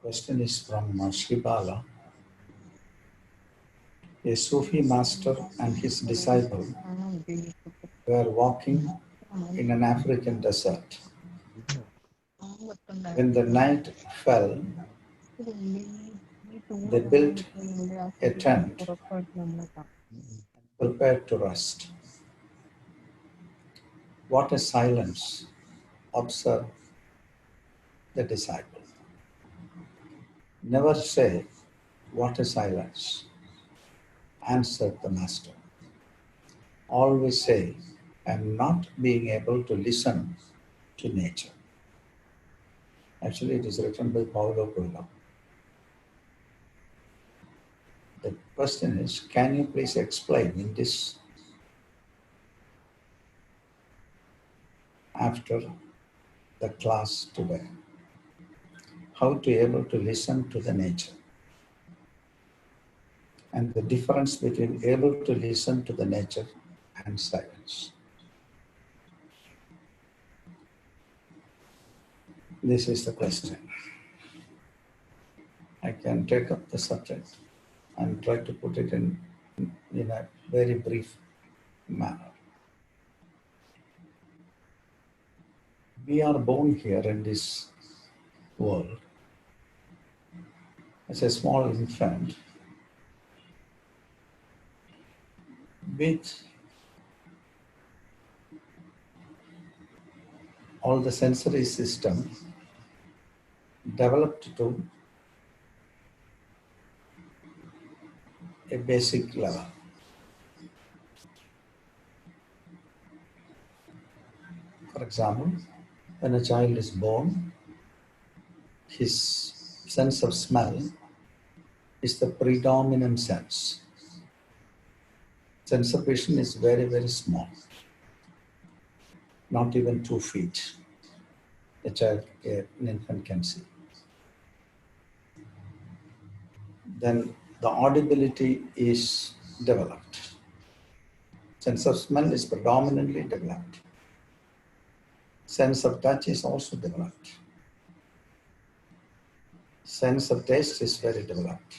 Question is from Shripala. A Sufi master and his disciple were walking in an African desert. When the night fell, they built a tent and prepared to rest. What a silence, observed the disciple. Never say, what a silence, answered the master. Always say, I am not being able to listen to nature. Actually, it is written by Paulo Coelho. The question is, can you please explain in this after the class today, how to be able to listen to the nature and the difference between able to listen to the nature and silence. This is the question. I can take up the subject and try to put it in a very brief manner. We are born here in this world as a small infant with all the sensory system developed to a basic level. For example, when a child is born, his sense of smell is the predominant sense. Sense of vision is very, very small, not even 2 feet. An infant can see. Then the audibility is developed. Sense of smell is predominantly developed. Sense of touch is also developed. Sense of taste is very developed.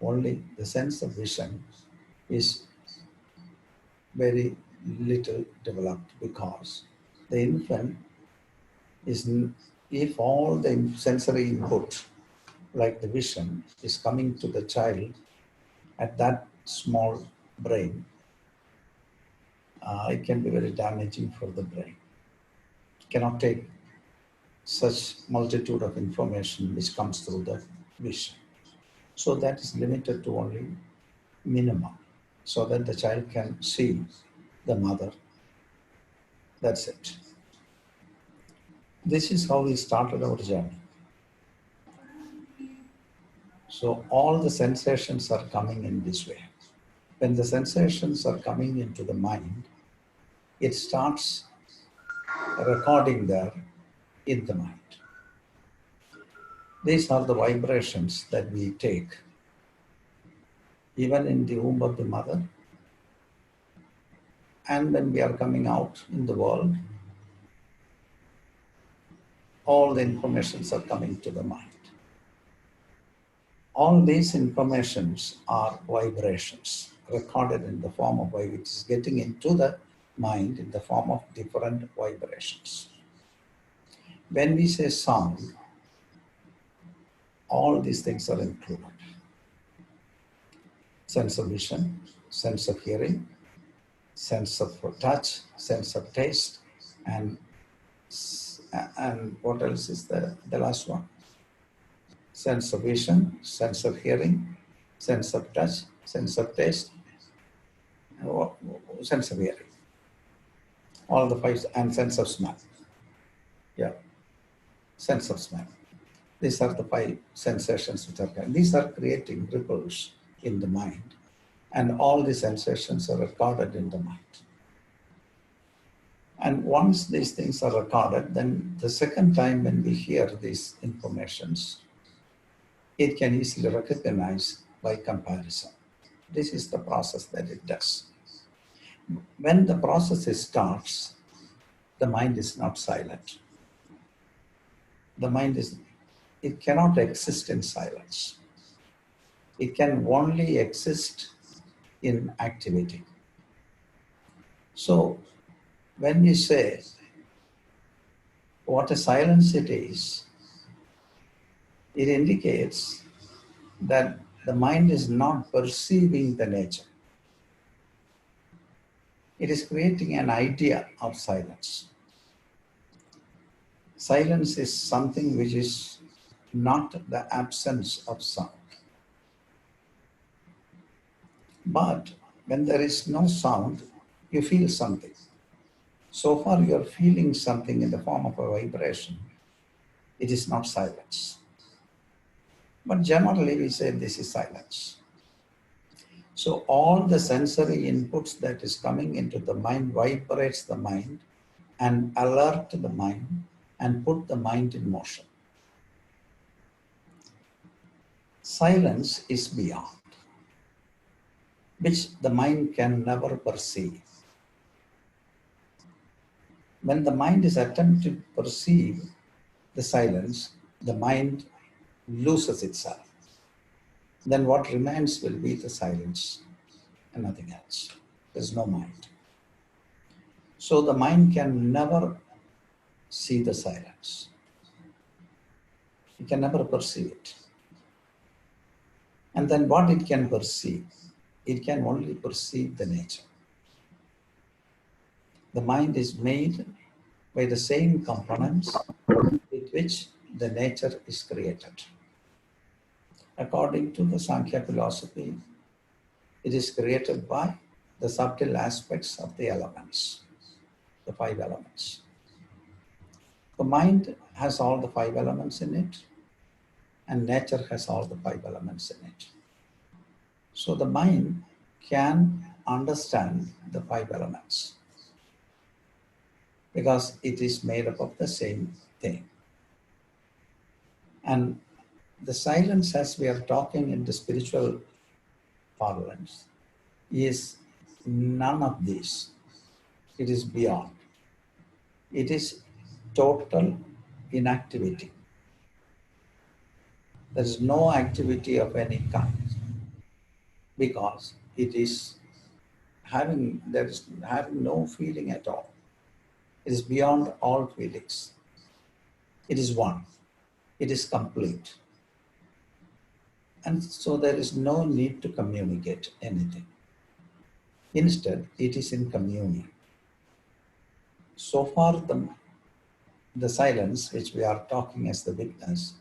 Only the sense of vision is very little developed because the infant is, if all the sensory input, like the vision, is coming to the child at that small brain, it can be very damaging for the brain. It cannot take such multitude of information which comes through the vision. So that is limited to only minimum, so that the child can see the mother. That's it. This is how we started our journey. So all the sensations are coming in this way. When the sensations are coming into the mind, it starts recording there in the mind. These are the vibrations that we take even in the womb of the mother, and when we are coming out in the world, all the informations are coming to the mind. All these informations are vibrations recorded in the form of which is getting into the mind in the form of different vibrations. When we say sound, all these things are included. Sense of vision, sense of hearing, sense of touch, sense of taste, and what else is the last one? Sense of vision, sense of hearing, sense of touch, sense of taste, sense of hearing. All the 5, and sense of smell. Yeah, sense of smell. These are the 5 sensations which are coming. These are creating ripples in the mind, and all the sensations are recorded in the mind. And once these things are recorded, then the second time when we hear these informations, it can easily recognize by comparison. This is the process that it does. When the process starts, the mind is not silent. The mind is it cannot exist in silence. It can only exist in activity. So when we say what a silence it is, it indicates that the mind is not perceiving the nature. It is creating an idea of silence. Silence is something which is not the absence of sound. But when there is no sound, you feel something. So far you are feeling something in the form of a vibration. It is not silence. But generally we say this is silence. So all the sensory inputs that is coming into the mind vibrates the mind and alert the mind and put the mind in motion. Silence is beyond, which the mind can never perceive. When the mind is attempting to perceive the silence, the mind loses itself. Then what remains will be the silence and nothing else. There's no mind. So the mind can never see the silence. It can never perceive it. And then what it can perceive? It can only perceive the nature. The mind is made by the same components with which the nature is created. According to the Sankhya philosophy, it is created by the subtle aspects of the elements, the 5 elements. The mind has all the 5 elements in it, and nature has all the 5 elements in it. So the mind can understand the 5 elements because it is made up of the same thing. And the silence, as we are talking in the spiritual parlance, is none of these. It is beyond. It is total inactivity. There is no activity of any kind because it is having no feeling at all. It is beyond all feelings. It is one. It is complete. And so there is no need to communicate anything. Instead, it is in communion. So far, the silence, which we are talking as the witness,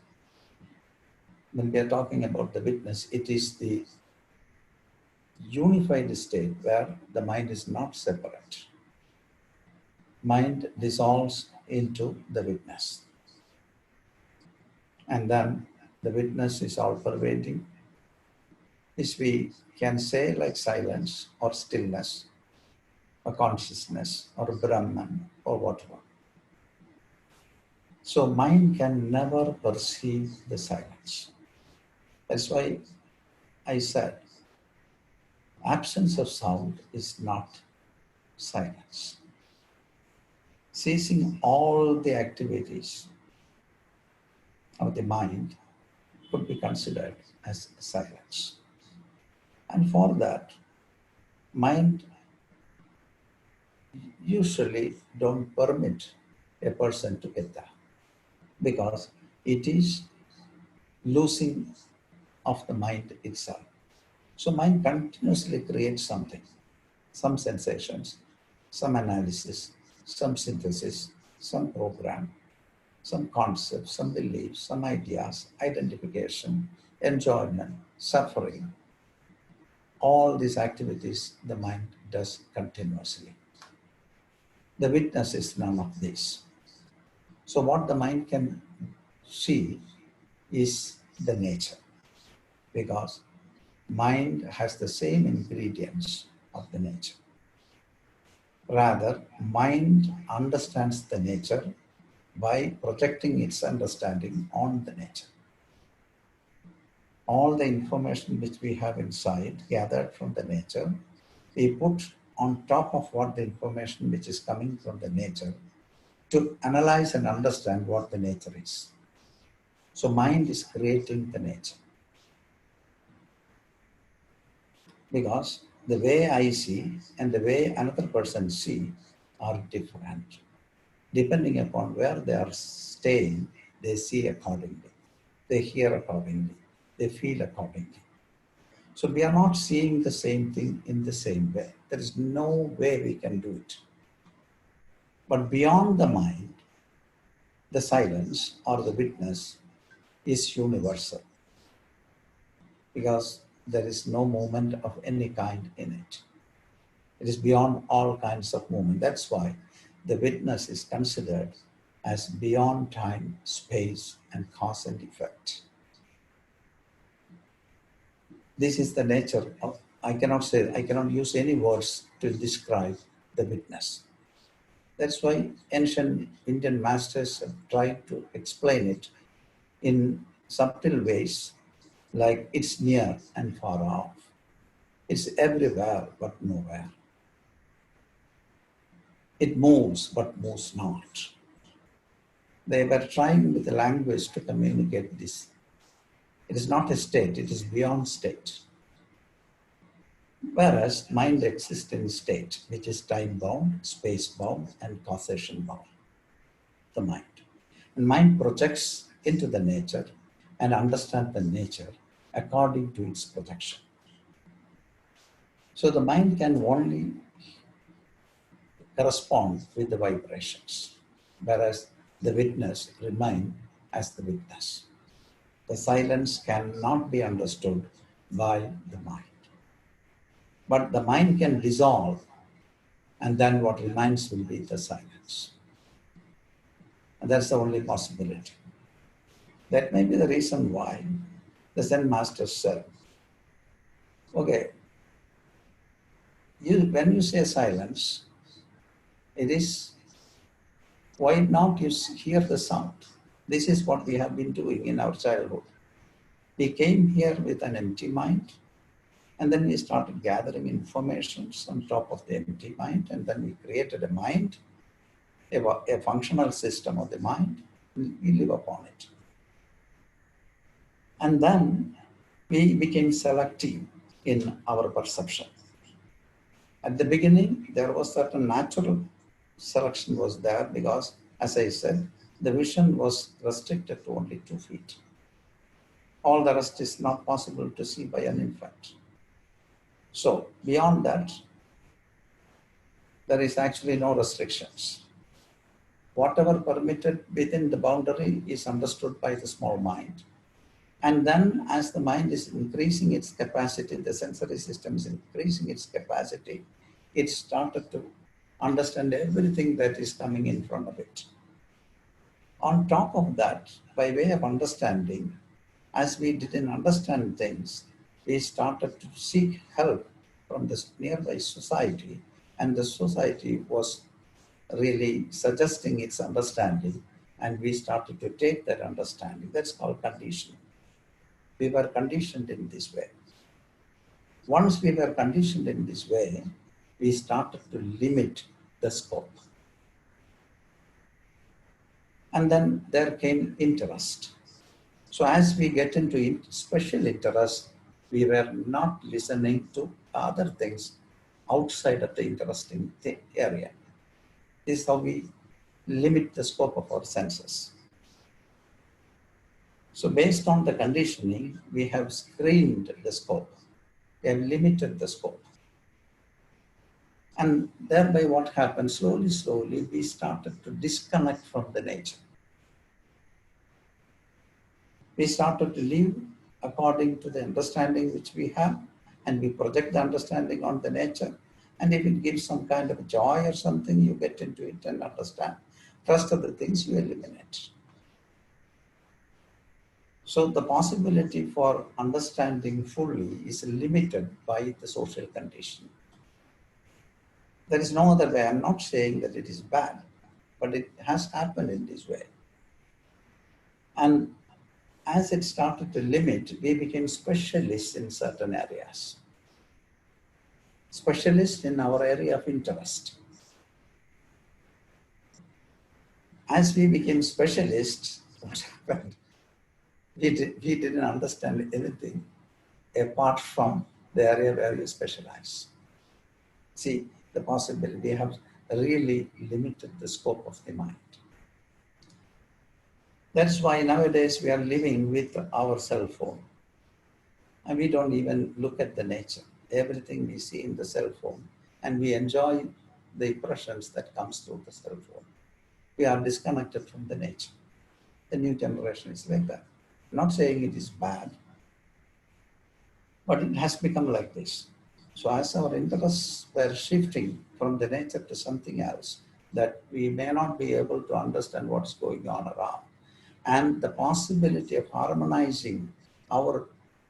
when we are talking about the witness, it is the unified state where the mind is not separate. Mind dissolves into the witness. And then the witness is all pervading, which we can say like silence or stillness or consciousness or Brahman or whatever. So mind can never perceive the silence. That's why I said absence of sound is not silence. Ceasing all the activities of the mind could be considered as silence. And for that, mind usually don't permit a person to get that because it is losing of the mind itself. So mind continuously creates something, some sensations, some analysis, some synthesis, some program, some concepts, some beliefs, some ideas, identification, enjoyment, suffering. All these activities the mind does continuously. The witness is none of this. So what the mind can see is the nature because mind has the same ingredients of the nature. Rather, mind understands the nature by projecting its understanding on the nature. All the information which we have inside gathered from the nature, we put on top of what the information which is coming from the nature to analyze and understand what the nature is. So mind is creating the nature. Because the way I see and the way another person see are different. Depending upon where they are staying, they see accordingly, they hear accordingly, they feel accordingly. So we are not seeing the same thing in the same way. There is no way we can do it. But beyond the mind, the silence or the witness is universal because there is no movement of any kind in it. It is beyond all kinds of movement. That's why the witness is considered as beyond time, space, and cause and effect. This is the nature of, I cannot use any words to describe the witness. That's why ancient Indian masters have tried to explain it in subtle ways, like it's near and far off. It's everywhere but nowhere. It moves but moves not. They were trying with the language to communicate this. It is not a state, it is beyond state. Whereas mind exists in state, which is time bound, space bound, and causation bound. The mind. And mind projects into the nature and understands the nature according to its projection. So the mind can only correspond with the vibrations, whereas the witness remains as the witness. The silence cannot be understood by the mind. But the mind can dissolve, and then what remains will be the silence. And that's the only possibility. That may be the reason why the Zen master said, okay, when you say silence, it is, why not you hear the sound? This is what we have been doing in our childhood. We came here with an empty mind, and then we started gathering informations on top of the empty mind, and then we created a mind, a functional system of the mind, and we live upon it. And then we became selective in our perception. At the beginning, there was certain natural selection was there because, as I said, the vision was restricted to only 2 feet. All the rest is not possible to see by an infant. So beyond that, there is actually no restrictions. Whatever permitted within the boundary is understood by the small mind. And then as the mind is increasing its capacity, the sensory system is increasing its capacity, it started to understand everything that is coming in front of it. On top of that, by way of understanding, as we didn't understand things, we started to seek help from the nearby society, and the society was really suggesting its understanding, and we started to take that understanding. That's called conditioning. We were conditioned in this way. Once we were conditioned in this way, we started to limit the scope. And then there came interest. So as we get into special interest, we were not listening to other things outside of the interesting area. This is how we limit the scope of our senses. So based on the conditioning, we have screened the scope. We have limited the scope. And thereby what happened, slowly, we started to disconnect from the nature. We started to live according to the understanding which we have, and we project the understanding on the nature. And if it gives some kind of joy or something, you get into it and understand. Rest of the things you eliminate. So the possibility for understanding fully is limited by the social condition. There is no other way. I'm not saying that it is bad, but it has happened in this way. And as it started to limit, we became specialists in certain areas. Specialists in our area of interest. As we became specialists, what happened? We didn't understand anything apart from the area where you specialize. See, the possibility have really limited the scope of the mind. That's why nowadays we are living with our cell phone. And we don't even look at the nature. Everything we see in the cell phone, and we enjoy the impressions that comes through the cell phone. We are disconnected from the nature. The new generation is like that. I'm not saying it is bad, but it has become like this. So as our interests were shifting from the nature to something else, that we may not be able to understand what's going on around. And the possibility of harmonizing our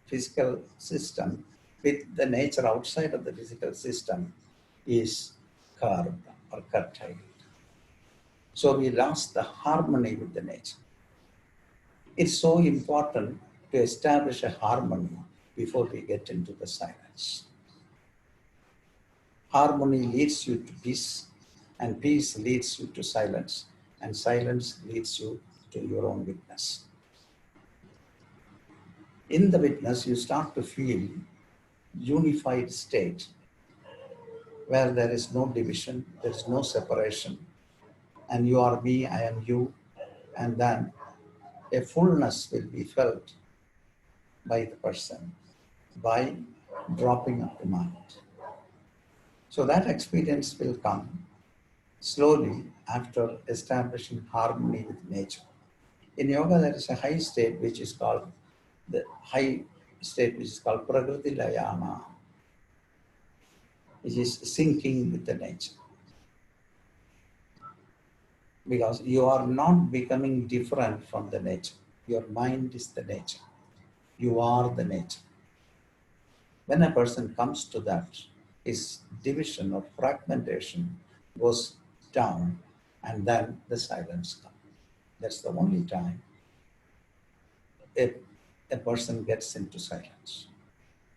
physical system with the nature outside of the physical system is curbed or curtailed. So we lost the harmony with the nature. It's so important to establish a harmony before we get into the silence. Harmony leads you to peace, and peace leads you to silence, and silence leads you to your own witness. In the witness, you start to feel unified state where there is no division, there is no separation, and you are me, I am you, and then a fullness will be felt by the person by dropping of the mind. So that experience will come slowly after establishing harmony with nature. In yoga, there is a high state which is called Prakriti Layana, which is syncing with the nature. Because you are not becoming different from the nature. Your mind is the nature. You are the nature. When a person comes to that, his division or fragmentation goes down, and then the silence comes. That's the only time a person gets into silence.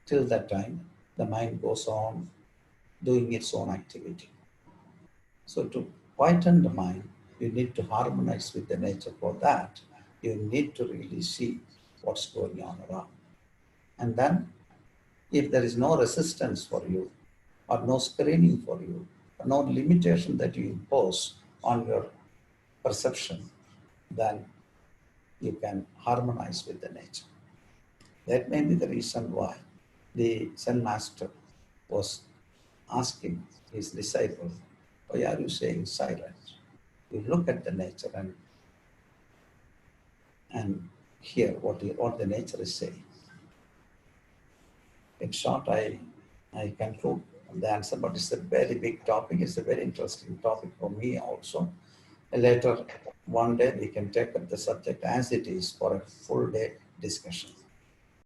Till that time, the mind goes on doing its own activity. So to quieten the mind, you need to harmonize with the nature. For that, you need to really see what's going on around. And then, if there is no resistance for you, or no screening for you, or no limitation that you impose on your perception, then you can harmonize with the nature. That may be the reason why the Zen master was asking his disciple, why are you saying silence? You look at the nature and hear what the nature is saying. In short, I conclude the answer, but it's a very big topic. It's a very interesting topic for me also. Later, one day we can take up the subject as it is for a full day discussion.